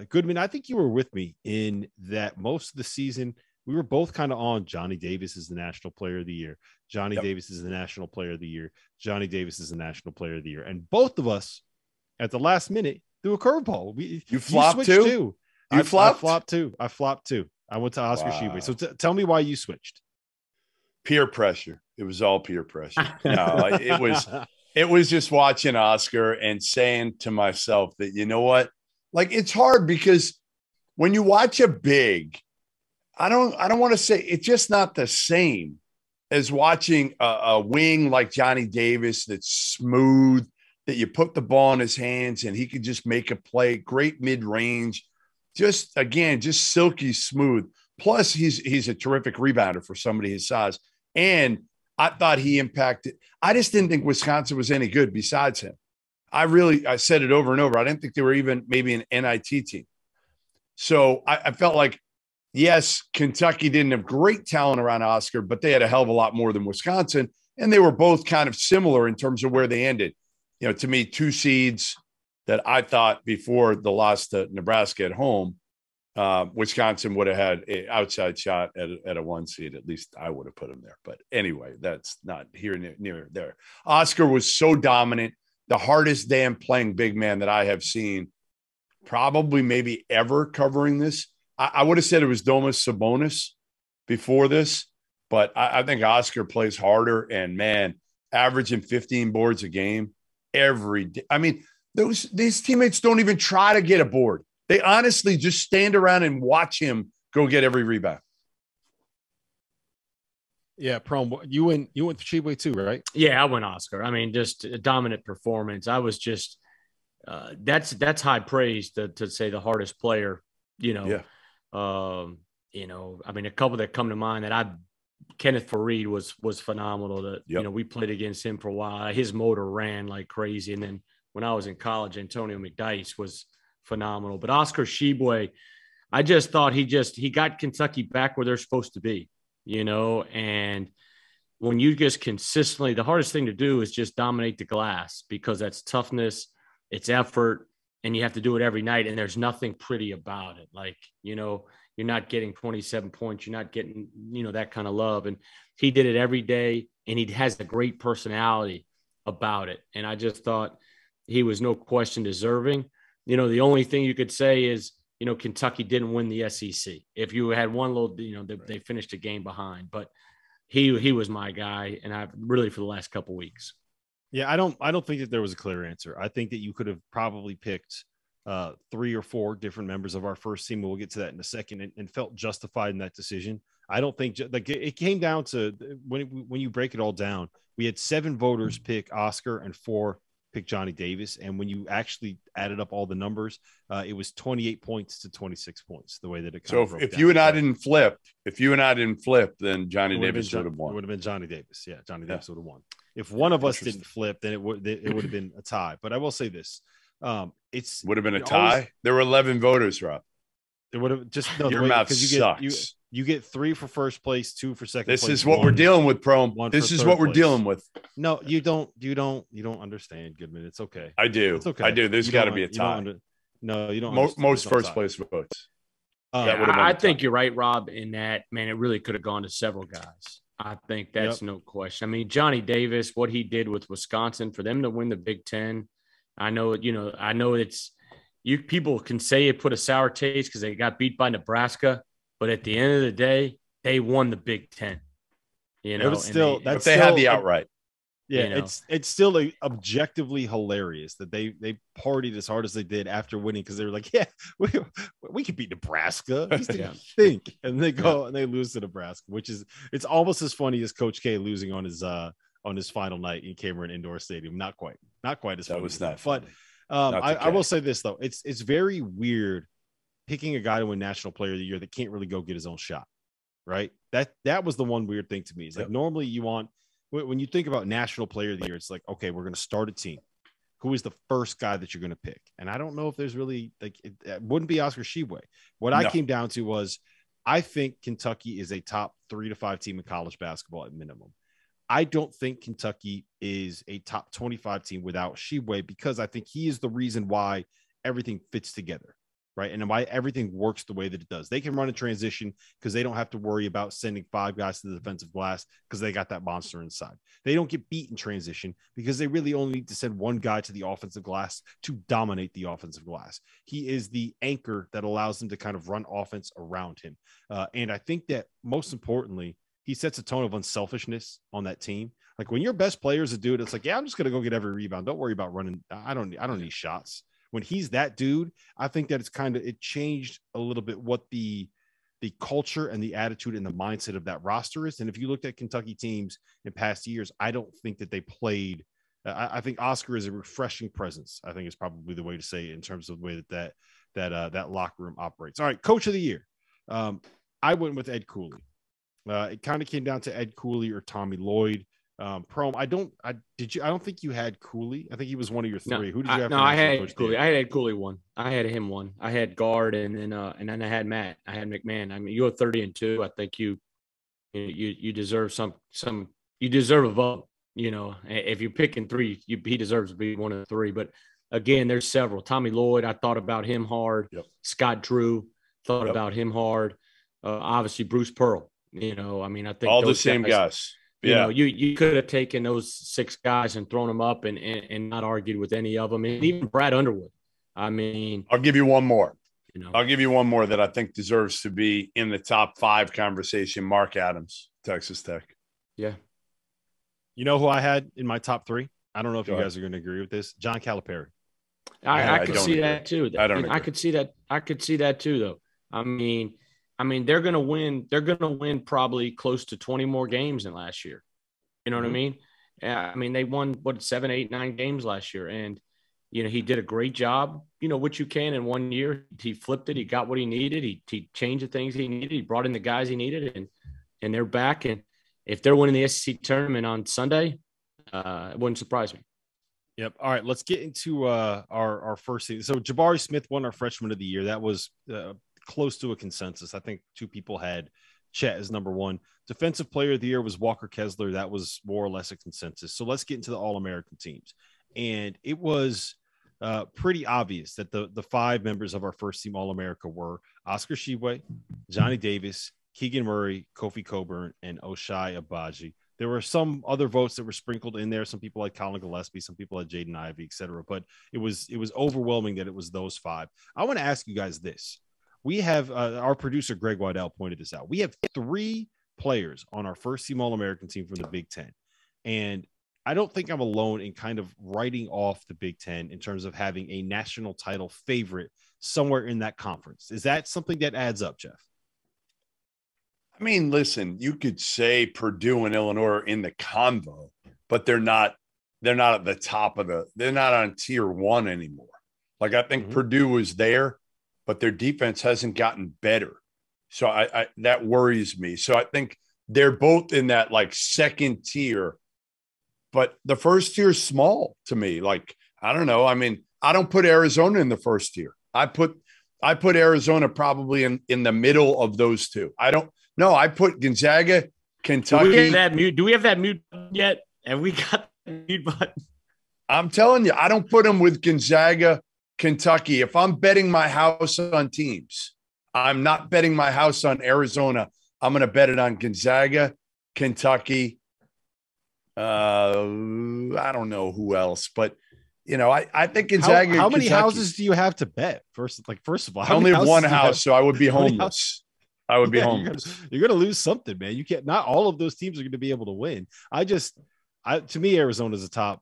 Goodman, I think you were with me in that most of the season. We were both kind of on Johnny Davis is the National Player of the Year. Johnny Davis is the National Player of the Year. Johnny Davis is the National Player of the Year. And both of us at the last minute threw a curveball. You flopped too? I flopped too. I went to Oscar Shebe. So tell me why you switched. Peer pressure. It was all peer pressure. No, it was just watching Oscar and saying to myself that, you know what? Like, it's hard because when you watch a big, I don't want to say it's just not the same as watching a wing like Johnny Davis that's smooth, that you put the ball in his hands and he could just make a play, great mid-range, just silky smooth. Plus, he's a terrific rebounder for somebody his size. And I thought he impacted. I just didn't think Wisconsin was any good besides him. I said it over and over. I didn't think they were even maybe an NIT team. So I felt like, yes, Kentucky didn't have great talent around Oscar, but they had a hell of a lot more than Wisconsin. And they were both kind of similar in terms of where they ended. You know, to me, 2 seeds that I thought before the loss to Nebraska at home, Wisconsin would have had an outside shot at a 1 seed. At least I would have put them there. But anyway, that's not here near there. Oscar was so dominant, the hardest damn playing big man that I have seen, probably maybe ever covering this. I would have said it was Domas Sabonis before this, but I think Oscar plays harder and, man, averaging 15 boards a game every day. I mean, these teammates don't even try to get a board. They honestly just stand around and watch him go get every rebound. Yeah, Prohm, you went for Shebe too, right? Yeah, I went Oscar. I mean, just a dominant performance. I was just that's high praise to say the hardest player, you know. Yeah. You know, I mean, a couple that come to mind that Kenneth Fareed was phenomenal. That you know, we played against him for a while. His motor ran like crazy. And then when I was in college, Antonio McDyess was phenomenal. But Oscar Shebe, I just thought he got Kentucky back where they're supposed to be, you know. And when you just consistently, the hardest thing to do is just dominate the glass, because that's toughness, it's effort, and you have to do it every night. And there's nothing pretty about it. Like, you know, you're not getting 27 points. You're not getting, you know, that kind of love. And he did it every day, and he has a great personality about it. And I just thought he was no question deserving. You know, the only thing you could say is, you know, Kentucky didn't win the SEC. If you had one little, you know, they finished a game behind, but he was my guy. And I really, for the last couple of weeks. Yeah, I don't think that there was a clear answer. I think that you could have probably picked 3 or 4 different members of our first team. We'll get to that in a second, and felt justified in that decision. I don't think like it came down to when you break it all down, we had 7 voters pick Oscar and 4 pick Johnny Davis. And when you actually added up all the numbers, it was 28 points to 26 points, the way that it kind of broke down. If you and I didn't flip, then Johnny Davis would have won. It would have been Johnny Davis. Yeah, Johnny Davis would have won. If one of us didn't flip, then it would have been a tie. But I will say this. It would have been a tie. There were 11 voters, Rob. It would have just your mouth sucks. You get 3 for first place, 2 for second place. This is what we're dealing with, Prohm. This is what we're dealing with. No, you don't understand, Goodman. It's okay. I do. It's okay. I do. There's got to be a tie. No, you don't. Most first place votes. I think you're right, Rob, in that, man, it really could have gone to several guys. I think that's no question. I mean, Johnny Davis, what he did with Wisconsin for them to win the Big Ten. I know it's people can say it put a sour taste because they got beat by Nebraska, but at the end of the day, they won the Big Ten. You know, they had the outright. Yeah, you know? It's still objectively hilarious that they partied as hard as they did after winning, because they were like, yeah, we could beat Nebraska. Think, and they go and they lose to Nebraska, which is it's almost as funny as Coach K losing on his final night in Cameron Indoor Stadium. Not quite as funny. That was not funny. But I will say this though, it's very weird picking a guy to win National Player of the Year that can't really go get his own shot, right? That was the one weird thing to me. It's like normally you want. When you think about National Player of the Year, it's like, okay, we're going to start a team. Who is the first guy that you're going to pick? And I don't know if there's really like it wouldn't be Oscar Shebe. What I came down to was I think Kentucky is a top 3 to 5 team in college basketball at minimum. I don't think Kentucky is a top 25 team without Shebe, because I think he is the reason why everything fits together. right? And why everything works the way that it does. They can run a transition because they don't have to worry about sending 5 guys to the defensive glass because they got that monster inside. They don't get beat in transition because they really only need to send 1 guy to the offensive glass to dominate the offensive glass. He is the anchor that allows them to kind of run offense around him. And I think that most importantly, he sets a tone of unselfishness on that team. Like when your best player is a dude, it's like, yeah, I'm just going to go get every rebound. Don't worry about running. I don't need shots. When he's that dude, I think that it changed a little bit what the culture and the attitude and the mindset of that roster is. And if you looked at Kentucky teams in past years, I don't think that they played. I think Oscar is a refreshing presence. I think is probably the way to say it in terms of the way that locker room operates. All right, coach of the year. I went with Ed Cooley. It kind of came down to Ed Cooley or Tommy Lloyd. Prohm, I don't think you had Cooley. I think he was one of your 3. No, Who did you have? I had Cooley. I had Ed Cooley one. I had him one. I had guard, and then I had Matt. I had McMahon. I mean, you were 30-2. I think you deserve some. You deserve a vote. You know, if you're picking 3, he deserves to be one of the 3. But again, there's several. Tommy Lloyd, I thought about him hard. Yep. Scott Drew, thought about him hard. Obviously, Bruce Pearl. You know, I mean, I think all the same guys. You know, you could have taken those 6 guys and thrown them up and not argued with any of them. And even Brad Underwood. I mean, I'll give you one more. You know, I'll give you one more that I think deserves to be in the top 5 conversation. Mark Adams, Texas Tech. Yeah. You know who I had in my top 3? I don't know if you guys are going to agree with this. John Calipari. I could see that too. I could see that. I could see that too, though. I mean, they're going to win. They're going to win probably close to 20 more games than last year. You know what I mean? I mean, they won 7, 8, 9 games last year, and you know he did a great job. You know, which you can in 1 year. He flipped it. He got what he needed. He changed the things he needed. He brought in the guys he needed, and they're back. And if they're winning the SEC tournament on Sunday, it wouldn't surprise me. Yep. All right, let's get into our first thing. So Jabari Smith won our freshman of the year. That was close to a consensus. I think 2 people had Chet as number 1. Defensive player of the year was Walker Kessler. That was more or less a consensus. So let's get into the All-American teams. And it was pretty obvious that the 5 members of our first team All-America were Oscar Tshiebwe, Johnny Davis, Keegan Murray, Kofi Coburn, and Oshai Agbaji. There were some other votes that were sprinkled in there. Some people had Colin Gillespie, some people had Jaden Ivey, et cetera. But it was overwhelming that it was those 5. I want to ask you guys this. We have our producer, Greg Waddell, pointed this out. We have 3 players on our first team All-American team from the Big Ten. And I don't think I'm alone in kind of writing off the Big Ten in terms of having a national title favorite somewhere in that conference. Is that something that adds up, Jeff? I mean, listen, you could say Purdue and Illinois are in the convo, but they're not at the top of they're not on tier 1 anymore. Like I think Purdue was there, but their defense hasn't gotten better. So I that worries me. So I think they're both in that like second tier, but the first tier is small to me. Like, I don't know. I mean, I don't put Arizona in the first tier. I put Arizona probably in the middle of those 2. I put Gonzaga, Kentucky. Do we have that mute button yet? And we got the mute button. I'm telling you, I don't put them with Gonzaga, Kentucky. If I'm betting my house on teams, I'm not betting my house on Arizona. I'm going to bet it on Gonzaga, Kentucky. I don't know who else, but you know, I think Gonzaga. How many houses do you have to bet? First of all, I only have one house, so I would be homeless. I would be homeless. You're going to lose something, man. You can't. Not all of those teams are going to be able to win. To me, Arizona's the top.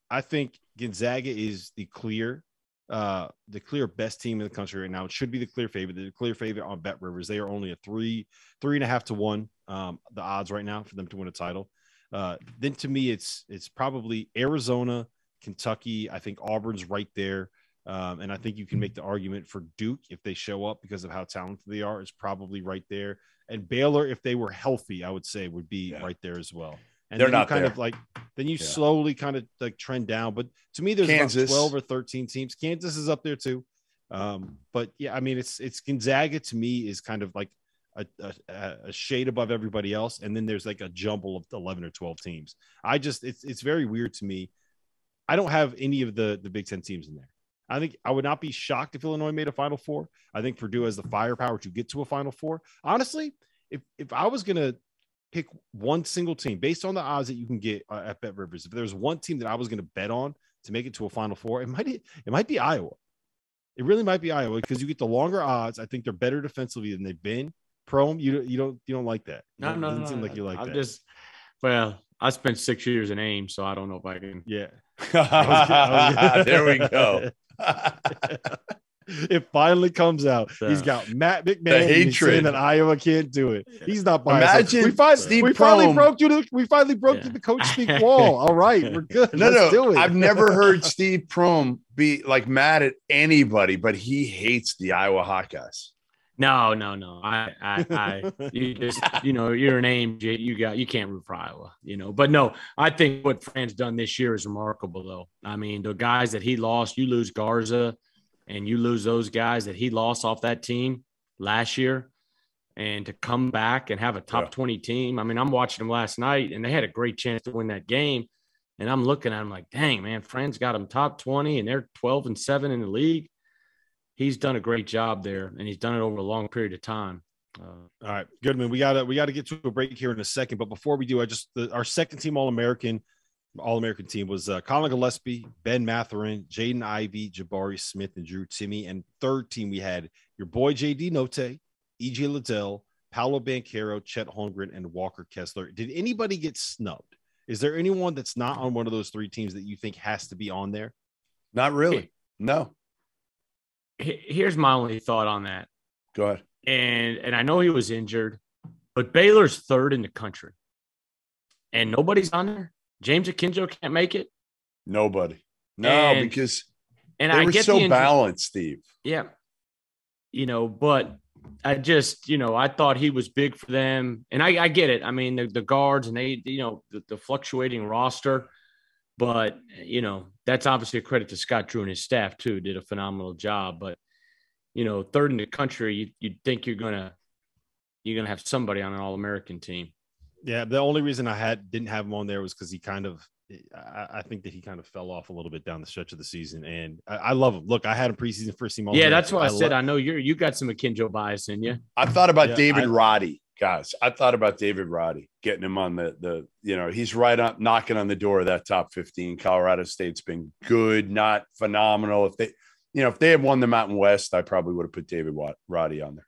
I think Gonzaga is the clear best team in the country right now. It should be the clear favorite. The clear favorite on Bet Rivers. They are only a 3.5 to 1. The odds right now for them to win a title. Then to me, it's probably Arizona, Kentucky. I think Auburn's right there. And I think you can make the argument for Duke if they show up because of how talented they are. Is probably right there. And Baylor, if they were healthy, I would say would be right there as well. And they're then not kind there. of like then you slowly kind of like trend down. But to me, there's Kansas. about 12 or 13 teams. Kansas is up there too. But yeah, I mean, it's Gonzaga to me is kind of like a shade above everybody else, and then there's like a jumble of 11 or 12 teams. It's very weird to me. I don't have any of the Big Ten teams in there. I think I would not be shocked if Illinois made a Final Four. I think Purdue has the firepower to get to a Final Four. Honestly, if I was going to pick one single team based on the odds that you can get at Bet Rivers, if there's one team that I was going to bet on to make it to a Final Four, it might be Iowa. It really might be Iowa because you get the longer odds. I think they're better defensively than they've been. Prohm, you don't like that. No, doesn't seem like you like that. Well, I spent 6 years in Ames, so I don't know if I can. Yeah. There we go. It finally comes out. He's got Matt McMahon. The hatred saying that Iowa can't do it. He's not biased. Imagine we finally broke through the coach speak wall. All right, we're good. Let's do it. I've never heard Steve Prohm be like mad at anybody, but he hates the Iowa Hawkeyes. No. You just, you're an Ames. You can't root for Iowa, But no, I think what Fran's done this year is remarkable, though. I mean, the guys that he lost, you lose Garza, and you lose those guys that he lost off that team last year, and to come back and have a top 20 team. I mean, I'm watching them last night, and they had a great chance to win that game. And I'm looking at them like, dang, man, Fran's got them top 20, and they're 12-7 in the league. He's done a great job there, and he's done it over a long period of time. All right, Goodman, we gotta get to a break here in a second, but before we do, our second team All-American team was Colin Gillespie, Ben Mathurin, Jaden Ivey, Jabari Smith, and Drew Timme. And third team, we had your boy JD Notte, EJ Liddell, Paolo Banchero, Chet Holmgren, and Walker Kessler. Did anybody get snubbed? Is there anyone that's not on one of those three teams that you think has to be on there? Not really. No. Here's my only thought on that. Go ahead. And I know he was injured, but Baylor's third in the country, and nobody's on there. James Akinjo can't make it. Nobody. No, because they were so balanced, Steve. Yeah. But I just, I thought he was big for them. And I get it. I mean, the guards and they, the fluctuating roster. But, that's obviously a credit to Scott Drew and his staff, too. Did a phenomenal job. But, third in the country, you'd think you're gonna have somebody on an All-American team. Yeah, the only reason I didn't have him on there was because I think that he kind of fell off a little bit down the stretch of the season, and I love him. Look, I had him preseason first team. Yeah, that's why I said I know you got some Akinjo bias in you. I thought about David Roddy, guys. I thought about David Roddy, getting him on the he's right up knocking on the door of that top 15. Colorado State's been good, not phenomenal. If they had won the Mountain West, I probably would have put David Roddy on there.